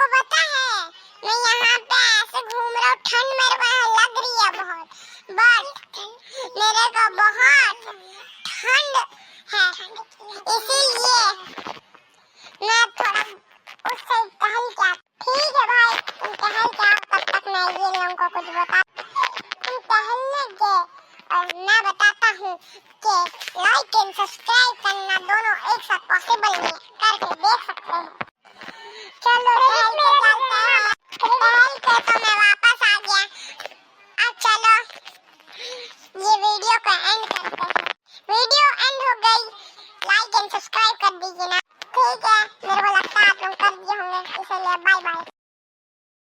को पता है मैं यहाँ पे ऐसे घूम रहा हूँ, ठंड मेरे को यहाँ लग रही है बहुत, बट मेरे को बहुत ठंड है, इसीलिए मैं थोड़ा उस साइड टहल के आता। ठीक है भाई, तुम टहल के आओ, तब तक मैं ये लोगों को कुछ बता। तुम टहलने के और मैं बताता हूँ कि लाइक एंड सब्सक्राइब करना दोनों एक साथ पॉसिबल नहीं है, करके देख सकते हैं। चलो टहल के चलते हैं। टहल के तो मैं वापस आ गया। अब चलो ये वीडियो को एंड करते हैं। वीडियो एंड हो गई, लाइक एंड सब्सक्राइब कर दीजिए ना। ठीक है, मेरे को लगता है आप लोग कर दिए होंगे, इसलिए बाय बाय।